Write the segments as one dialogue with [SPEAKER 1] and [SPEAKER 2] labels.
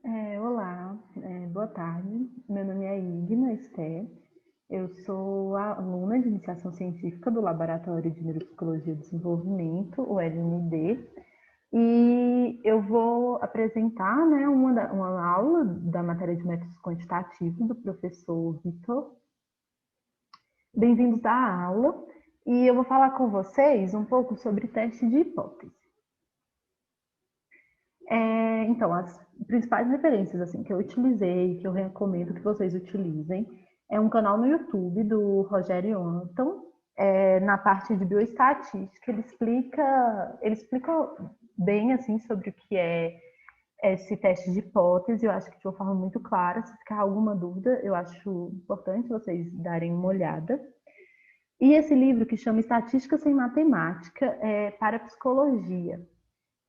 [SPEAKER 1] Olá, boa tarde. Meu nome é Igna Esté. Eu sou aluna de iniciação científica do Laboratório de Neuropsicologia e Desenvolvimento, o LND, e eu vou apresentar, né, uma aula da matéria de métodos quantitativos do professor Vitor. Bem-vindos à aula, e eu vou falar com vocês um pouco sobre teste de hipótese. Então, as principais referências assim que eu utilizei, que eu recomendo que vocês utilizem, é um canal no YouTube do Rogério Anton, na parte de bioestatística, ele explica bem assim sobre o que é esse teste de hipótese, eu acho que de uma forma muito clara. Se ficar alguma dúvida, eu acho importante vocês darem uma olhada. E esse livro que chama Estatística sem Matemática para Psicologia.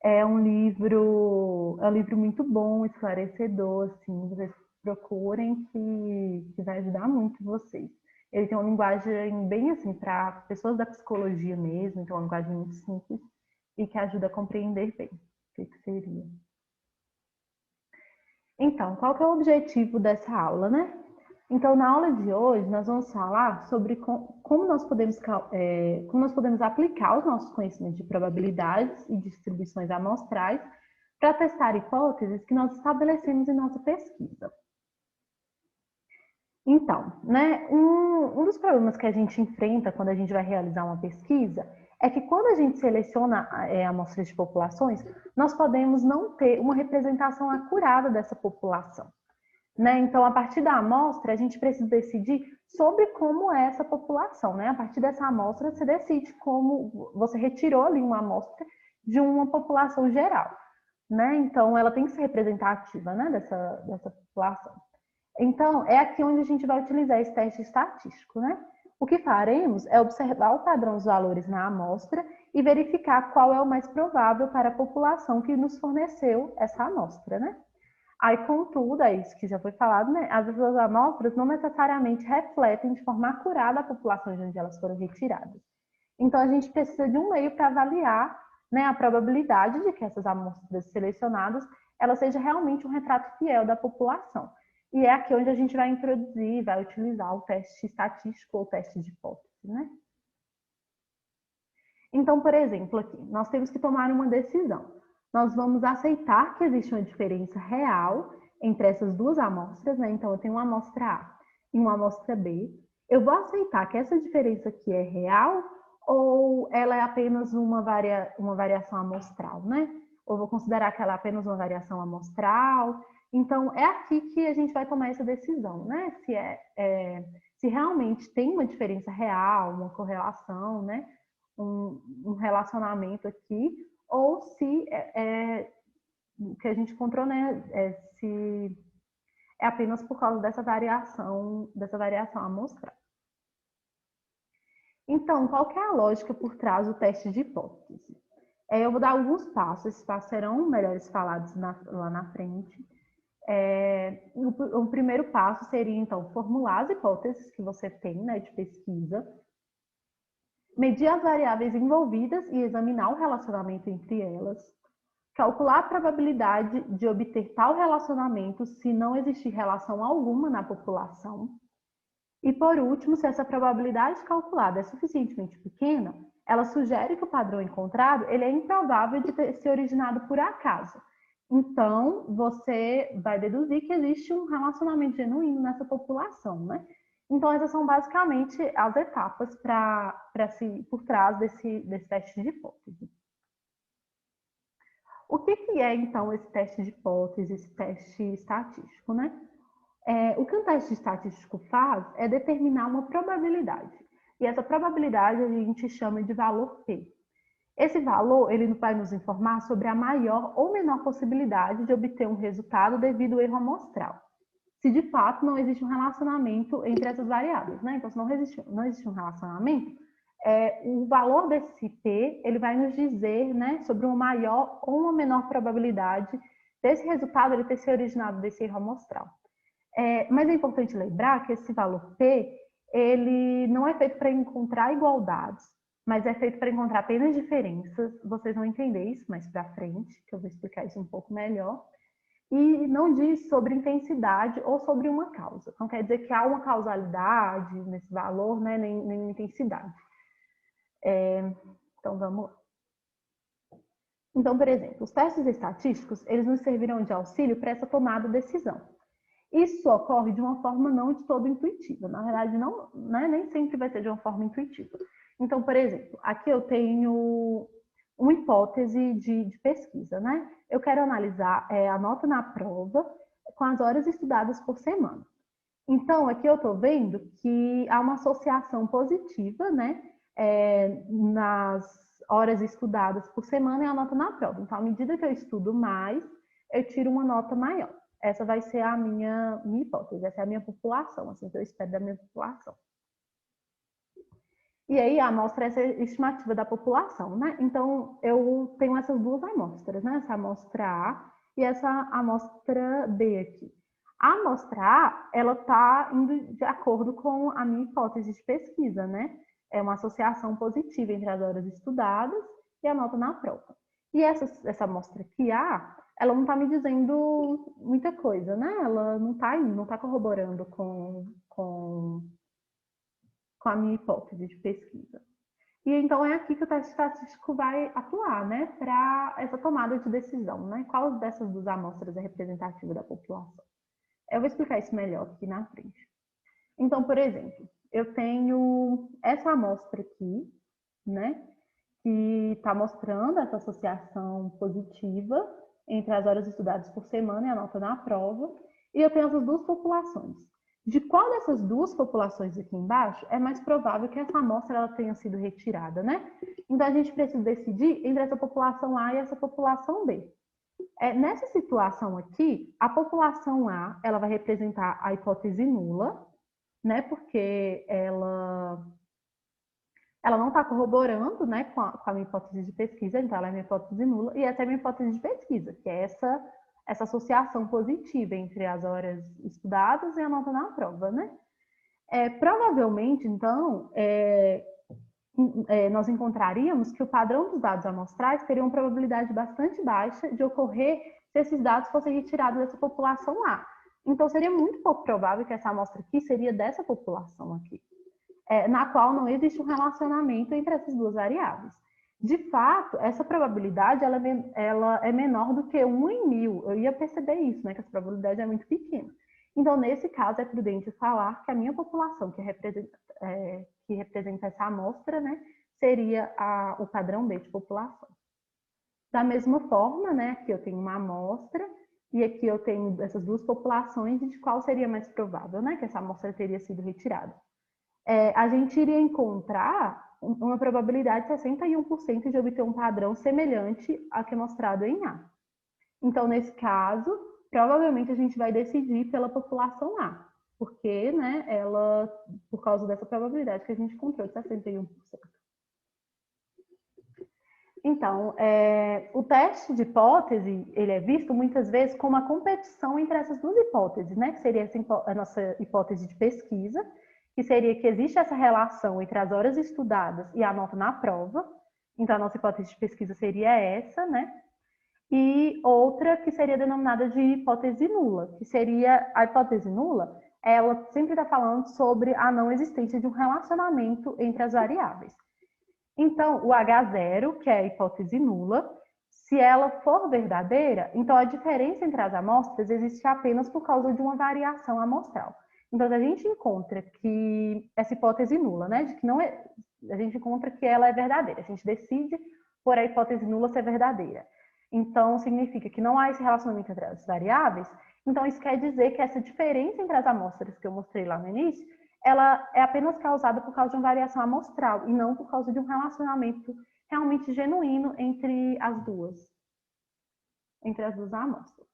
[SPEAKER 1] É um livro muito bom, esclarecedor, assim, vocês procurem que vai ajudar muito vocês. Ele tem uma linguagem bem assim para pessoas da psicologia mesmo, então é uma linguagem muito simples e que ajuda a compreender bem o que seria. Então, qual que é o objetivo dessa aula, né? Então, na aula de hoje, nós vamos falar sobre como nós podemos aplicar os nossos conhecimentos de probabilidades e distribuições amostrais para testar hipóteses que nós estabelecemos em nossa pesquisa. Então, né, um dos problemas que a gente enfrenta quando a gente vai realizar uma pesquisa é que quando a gente seleciona amostras de populações, nós podemos não ter uma representação acurada dessa população. Né? Então, a partir da amostra, a gente precisa decidir sobre como é essa população. Né? A partir dessa amostra, você decide como você retirou ali uma amostra de uma população geral. Né? Então, ela tem que ser representativa, né, dessa população. Então, é aqui onde a gente vai utilizar esse teste estatístico. Né? O que faremos é observar o padrão dos valores na amostra e verificar qual é o mais provável para a população que nos forneceu essa amostra. Né? Aí, contudo, é isso que já foi falado, né? As suas amostras não necessariamente refletem de forma acurada a população de onde elas foram retiradas. Então, a gente precisa de um meio para avaliar, né, a probabilidade de que essas amostras selecionadas elas sejam realmente um retrato fiel da população. E é aqui onde a gente vai introduzir, vai utilizar o teste estatístico ou teste de hipótese, né? Então, por exemplo, aqui, nós temos que tomar uma decisão. Nós vamos aceitar que existe uma diferença real entre essas duas amostras, né? Então, eu tenho uma amostra A e uma amostra B. Eu vou aceitar que essa diferença aqui é real ou ela é apenas uma variação amostral, né? Ou vou considerar que ela é apenas uma variação amostral. Então, é aqui que a gente vai tomar essa decisão, né? Se realmente tem uma diferença real, uma correlação, né? Um relacionamento aqui, ou se o que a gente encontrou, né, se é apenas por causa dessa variação amostral. Então, qual que é a lógica por trás do teste de hipótese? Eu vou dar alguns passos, esses passos serão melhores falados lá na frente. O primeiro passo seria, então, formular as hipóteses que você tem, né, de pesquisa, medir as variáveis envolvidas e examinar o relacionamento entre elas, calcular a probabilidade de obter tal relacionamento se não existir relação alguma na população. E, por último, se essa probabilidade calculada é suficientemente pequena, ela sugere que o padrão encontrado ele é improvável de ter se originado por acaso. Então, você vai deduzir que existe um relacionamento genuíno nessa população, né? Então, essas são basicamente as etapas por trás desse teste de hipótese. O que é, então, esse teste de hipótese, esse teste estatístico, né? O que um teste estatístico faz é determinar uma probabilidade. E essa probabilidade a gente chama de valor P. Esse valor ele vai nos informar sobre a maior ou menor possibilidade de obter um resultado devido ao erro amostral. Se de fato não existe um relacionamento entre essas variáveis, né? Então, se não existe um relacionamento, o valor desse P ele vai nos dizer, né, sobre uma maior ou uma menor probabilidade desse resultado ele ter se originado desse erro amostral. Mas é importante lembrar que esse valor P ele não é feito para encontrar igualdades, mas é feito para encontrar apenas diferenças. Vocês vão entender isso mais para frente, que eu vou explicar isso um pouco melhor. e não diz sobre intensidade ou sobre uma causa. Não quer dizer que há uma causalidade nesse valor, né, nem intensidade. Então, vamos lá. Então, por exemplo, os testes estatísticos, eles nos servirão de auxílio para essa tomada de decisão. Isso ocorre de uma forma não de todo intuitiva. Na verdade, não, né, nem sempre vai ser de uma forma intuitiva. Então, por exemplo, aqui eu tenho uma hipótese de pesquisa, né? Eu quero analisar a nota na prova com as horas estudadas por semana. Então, aqui eu estou vendo que há uma associação positiva, né, nas horas estudadas por semana e a nota na prova. Então, à medida que eu estudo mais, eu tiro uma nota maior. Essa vai ser a minha hipótese, essa é a minha população, assim, que eu espero da minha população. E aí, a amostra é essa estimativa da população, né? Então, eu tenho essas duas amostras, né? Essa amostra A e essa amostra B aqui. A amostra A, ela está indo de acordo com a minha hipótese de pesquisa, né? É uma associação positiva entre as horas estudadas e a nota na prova. E essa amostra aqui, A, ela não está me dizendo muita coisa, né? Ela não está corroborando com a minha hipótese de pesquisa. E então é aqui que o teste estatístico vai atuar, né, para essa tomada de decisão, né? Qual dessas duas amostras é representativa da população? Eu vou explicar isso melhor aqui na frente. Então, por exemplo, eu tenho essa amostra aqui, né, que está mostrando essa associação positiva entre as horas estudadas por semana e a nota na prova, e eu tenho essas duas populações. De qual dessas duas populações aqui embaixo é mais provável que essa amostra ela tenha sido retirada, né? Então, a gente precisa decidir entre essa população A e essa população B. Nessa situação aqui, a população A ela vai representar a hipótese nula, né? Porque ela não está corroborando, né, com a minha hipótese de pesquisa, então ela é minha hipótese nula, e essa é a minha hipótese de pesquisa, que é essa associação positiva entre as horas estudadas e a nota na prova, né? Provavelmente, então, nós encontraríamos que o padrão dos dados amostrais teria uma probabilidade bastante baixa de ocorrer se esses dados fossem retirados dessa população A. Então, seria muito pouco provável que essa amostra aqui seria dessa população aqui, na qual não existe um relacionamento entre essas duas variáveis. De fato, essa probabilidade ela é menor do que 1 em 1000. Eu ia perceber isso, né, que essa probabilidade é muito pequena. Então, nesse caso, é prudente falar que a minha população, que representa essa amostra, né, seria o padrão B de população. Da mesma forma, né, aqui eu tenho uma amostra e aqui eu tenho essas duas populações e de qual seria mais provável, né, que essa amostra teria sido retirada. A gente iria encontrar uma probabilidade de 61% de obter um padrão semelhante ao que é mostrado em A. Então, nesse caso, provavelmente a gente vai decidir pela população A, porque, né, por causa dessa probabilidade que a gente encontrou de 61%. Então, o teste de hipótese, ele é visto muitas vezes como uma competição entre essas duas hipóteses, né, que seria a nossa hipótese de pesquisa, que seria que existe essa relação entre as horas estudadas e a nota na prova. Então, a nossa hipótese de pesquisa seria essa, né? E outra que seria denominada de hipótese nula, que seria a hipótese nula, ela sempre está falando sobre a não existência de um relacionamento entre as variáveis. Então, o H0, que é a hipótese nula, se ela for verdadeira, então a diferença entre as amostras existe apenas por causa de uma variação amostral. Então, a gente encontra que essa hipótese nula, né, de que não é, a gente encontra que ela é verdadeira. A gente decide por a hipótese nula ser verdadeira. Então, significa que não há esse relacionamento entre as variáveis. Então, isso quer dizer que essa diferença entre as amostras que eu mostrei lá no início, ela é apenas causada por causa de uma variação amostral e não por causa de um relacionamento realmente genuíno entre as duas amostras.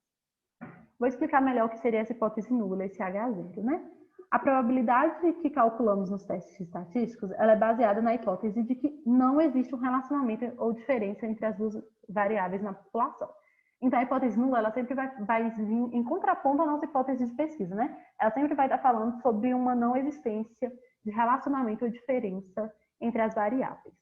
[SPEAKER 1] Vou explicar melhor o que seria essa hipótese nula, esse H0, né? A probabilidade que calculamos nos testes estatísticos, ela é baseada na hipótese de que não existe um relacionamento ou diferença entre as duas variáveis na população. Então, a hipótese nula, ela sempre vai vir em contraponto à nossa hipótese de pesquisa, né? Ela sempre vai estar falando sobre uma não existência de relacionamento ou diferença entre as variáveis.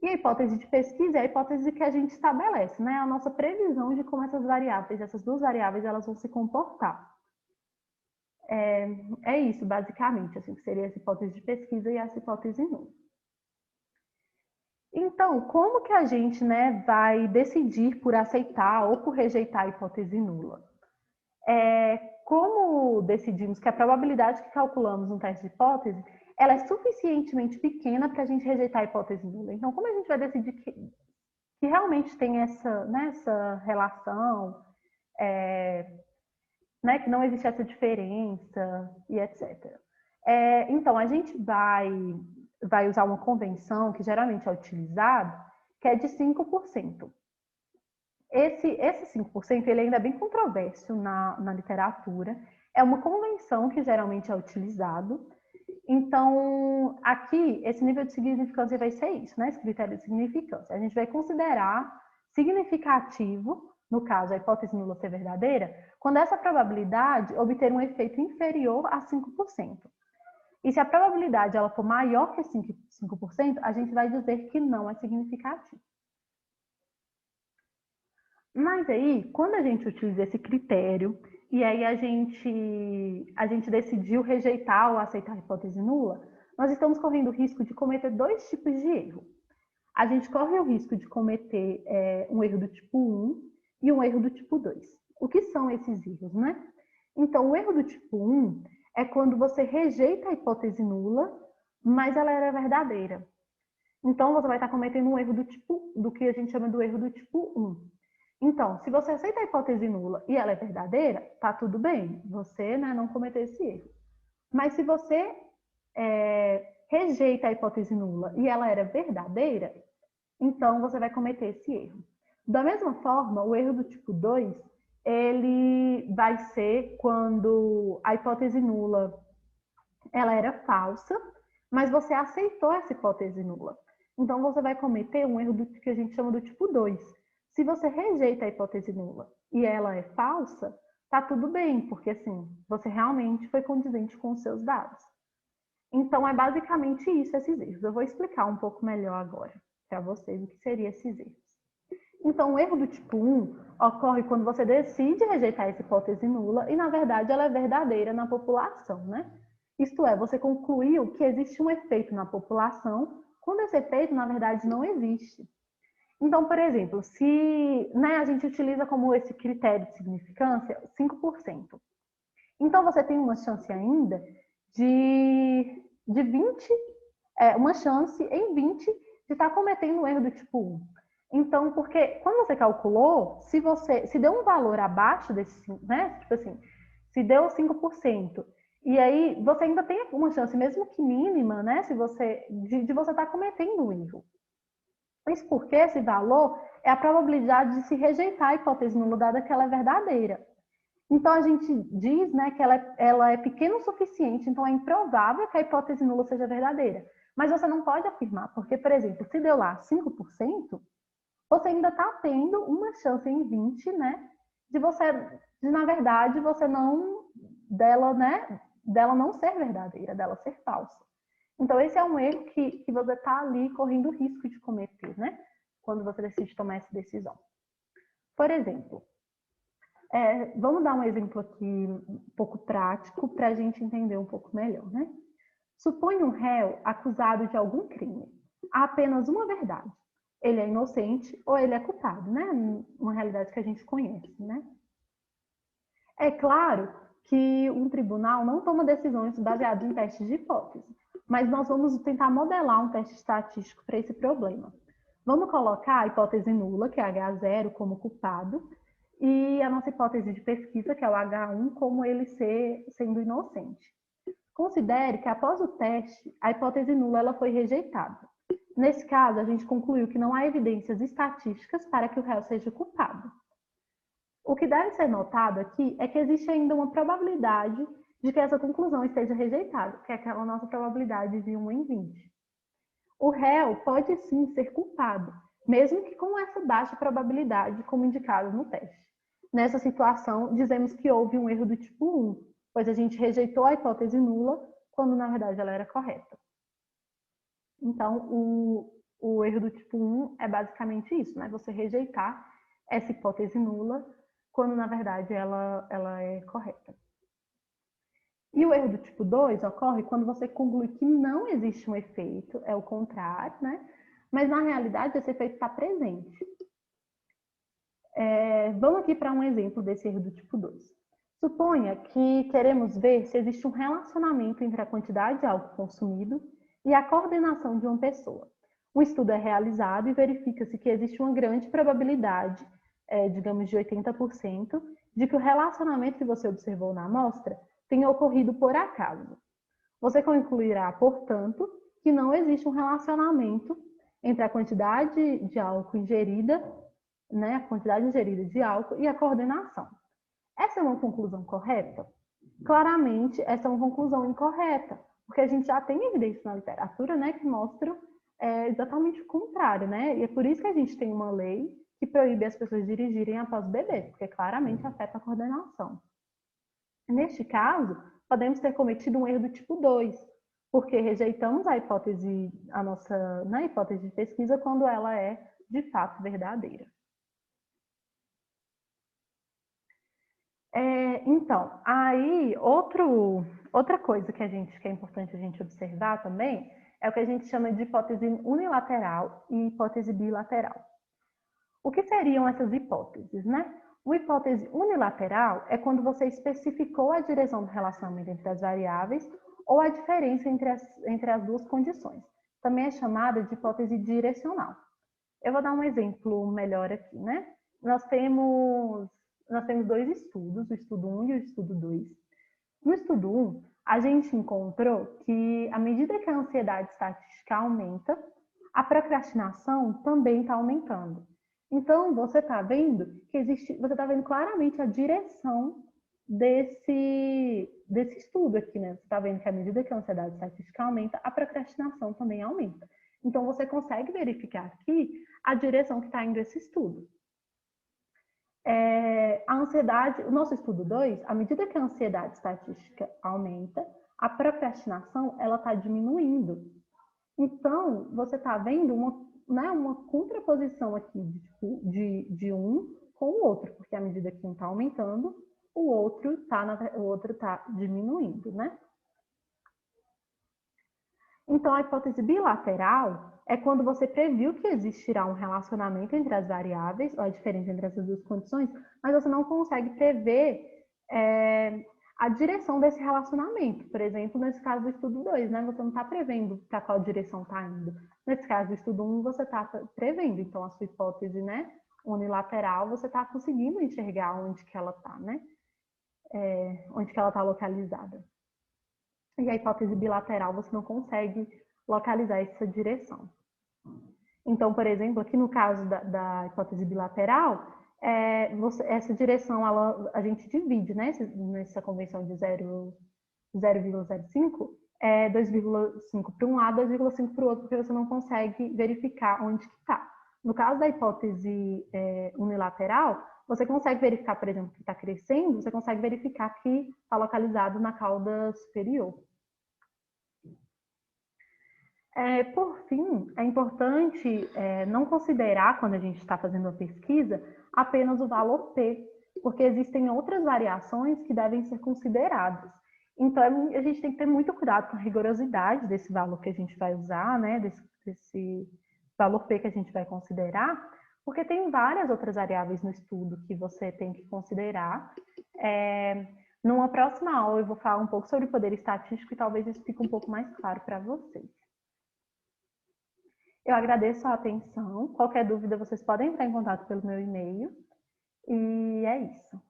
[SPEAKER 1] E a hipótese de pesquisa é a hipótese que a gente estabelece, né? A nossa previsão de como essas duas variáveis, elas vão se comportar. É isso, basicamente, assim, que seria essa hipótese de pesquisa e essa hipótese nula. Então, como que a gente, né, vai decidir por aceitar ou por rejeitar a hipótese nula? Como decidimos que a probabilidade que calculamos no teste de hipótese, ela é suficientemente pequena para a gente rejeitar a hipótese nula. Então, como a gente vai decidir que realmente tem essa relação, né, que não existe essa diferença e etc. Então, a gente vai usar uma convenção que geralmente é utilizada, que é de 5%. Esse 5%, ele ainda é bem controverso na literatura. É uma convenção que geralmente é utilizado. Então, aqui, esse nível de significância vai ser isso, né? Esse critério de significância. A gente vai considerar significativo, no caso, a hipótese nula ser verdadeira, quando essa probabilidade obter um efeito inferior a 5%. E se a probabilidade ela for maior que 5%, a gente vai dizer que não é significativo. Mas aí, quando a gente utiliza esse critério, e aí a gente decidiu rejeitar ou aceitar a hipótese nula, nós estamos correndo o risco de cometer dois tipos de erro. A gente corre o risco de cometer um erro do tipo 1 e um erro do tipo 2. O que são esses erros, né? Então, o erro do tipo 1 é quando você rejeita a hipótese nula, mas ela era verdadeira. Então, você vai estar cometendo um erro do que a gente chama do erro do tipo 1. Então, se você aceita a hipótese nula e ela é verdadeira, tá tudo bem, você, né, não cometeu esse erro. Mas se você rejeita a hipótese nula e ela era verdadeira, então você vai cometer esse erro. Da mesma forma, o erro do tipo 2, ele vai ser quando a hipótese nula ela era falsa, mas você aceitou essa hipótese nula. Então, você vai cometer um erro que a gente chama do tipo 2. Se você rejeita a hipótese nula e ela é falsa, tá tudo bem, porque assim, você realmente foi condizente com os seus dados. Então, é basicamente isso, esses erros. Eu vou explicar um pouco melhor agora para vocês o que seriam esses erros. Então, o erro do tipo 1 ocorre quando você decide rejeitar essa hipótese nula e, na verdade, ela é verdadeira na população, né? Isto é, você concluiu que existe um efeito na população, quando esse efeito, na verdade, não existe. Então, por exemplo, se a gente utiliza como esse critério de significância 5%. Então, você tem uma chance ainda de 20, uma chance em 20 de estar cometendo um erro do tipo 1. Então, porque quando você calculou, se deu um valor abaixo desse, né? Tipo assim, se deu 5%, e aí você ainda tem uma chance, mesmo que mínima, né? De você estar cometendo um erro. Isso porque esse valor é a probabilidade de se rejeitar a hipótese nula dada que ela é verdadeira. Então, a gente diz, né, que ela é pequena o suficiente, então é improvável que a hipótese nula seja verdadeira. Mas você não pode afirmar, porque, por exemplo, se deu lá 5%, você ainda está tendo uma chance em 20, né, na verdade, você não, dela não ser verdadeira, dela ser falsa. Então, esse é um erro que você está ali correndo o risco de cometer, né, quando você decide tomar essa decisão. Por exemplo, vamos dar um exemplo aqui um pouco prático para a gente entender um pouco melhor, né? Suponha um réu acusado de algum crime. Há apenas uma verdade. Ele é inocente ou ele é culpado, né? Uma realidade que a gente conhece, né? É claro que um tribunal não toma decisões baseadas em testes de hipótese, mas nós vamos tentar modelar um teste estatístico para esse problema. Vamos colocar a hipótese nula, que é H0, como culpado, e a nossa hipótese de pesquisa, que é o H1, como ele sendo inocente. Considere que após o teste, a hipótese nula ela foi rejeitada. Nesse caso, a gente concluiu que não há evidências estatísticas para que o réu seja culpado. O que deve ser notado aqui é que existe ainda uma probabilidade de que essa conclusão esteja rejeitada, que é aquela nossa probabilidade de 1 em 20. O réu pode sim ser culpado, mesmo que com essa baixa probabilidade, como indicado no teste. Nessa situação, dizemos que houve um erro do tipo 1, pois a gente rejeitou a hipótese nula, quando na verdade ela era correta. Então, o erro do tipo 1 é basicamente isso, né? Você rejeitar essa hipótese nula quando, na verdade, ela é correta. E o erro do tipo 2 ocorre quando você conclui que não existe um efeito, é o contrário, né? Mas, na realidade, esse efeito está presente. Vamos aqui para um exemplo desse erro do tipo 2. Suponha que queremos ver se existe um relacionamento entre a quantidade de álcool consumido e a coordenação de uma pessoa. Um estudo é realizado e verifica-se que existe uma grande probabilidade, digamos de 80%, de que o relacionamento que você observou na amostra tenha ocorrido por acaso. Você concluirá, portanto, que não existe um relacionamento entre a quantidade de álcool ingerida, né, a quantidade ingerida de álcool e a coordenação. Essa é uma conclusão correta? Claramente, essa é uma conclusão incorreta, porque a gente já tem evidência na literatura, né, que mostram exatamente o contrário, né? E é por isso que a gente tem uma lei que proíbe as pessoas dirigirem após beber, porque claramente afeta a coordenação. Neste caso, podemos ter cometido um erro do tipo 2, porque rejeitamos a hipótese, a nossa hipótese de pesquisa quando ela é de fato verdadeira. Então, aí outra coisa que é importante a gente observar também é o que a gente chama de hipótese unilateral e hipótese bilateral. O que seriam essas hipóteses, né? Uma hipótese unilateral é quando você especificou a direção do relacionamento entre as variáveis ou a diferença entre as duas condições. Também é chamada de hipótese direcional. Eu vou dar um exemplo melhor aqui, né? Nós temos dois estudos, o estudo 1 e o estudo 2. No estudo 1, a gente encontrou que à medida que a ansiedade estatística aumenta, a procrastinação também está aumentando. Então, você está vendo você está vendo claramente a direção desse estudo aqui, né? Você está vendo que à medida que a ansiedade estatística aumenta, a procrastinação também aumenta. Então, você consegue verificar aqui a direção que está indo esse estudo. A ansiedade, o nosso estudo 2, à medida que a ansiedade estatística aumenta, a procrastinação ela está diminuindo. Então, você está vendo uma contraposição aqui de um com o outro, porque à medida que um está aumentando, o outro está diminuindo, né? Então, a hipótese bilateral é quando você previu que existirá um relacionamento entre as variáveis, ou a diferença entre essas duas condições, mas você não consegue prever a direção desse relacionamento. Por exemplo, nesse caso do estudo 2, né? Você não está prevendo para qual direção está indo. Nesse caso do estudo 1, você está prevendo. Então, a sua hipótese, né, unilateral, você está conseguindo enxergar onde que ela está, né? Onde que ela está localizada. E a hipótese bilateral, você não consegue localizar essa direção. Então, por exemplo, aqui no caso da hipótese bilateral, essa direção a gente divide, né? Nessa convenção de 0,05, 2,5 para um lado, 2,5 para o outro, porque você não consegue verificar onde que está. No caso da hipótese unilateral, você consegue verificar, por exemplo, que está crescendo, você consegue verificar que está localizado na cauda superior. Por fim, é importante não considerar, quando a gente está fazendo uma pesquisa, apenas o valor P, porque existem outras variações que devem ser consideradas. Então, a gente tem que ter muito cuidado com a rigorosidade desse valor que a gente vai usar, né, desse valor P que a gente vai considerar, porque tem várias outras variáveis no estudo que você tem que considerar. Numa próxima aula, eu vou falar um pouco sobre o poder estatístico e talvez isso fique um pouco mais claro para vocês. Eu agradeço a atenção. Qualquer dúvida, vocês podem entrar em contato pelo meu e-mail. E é isso.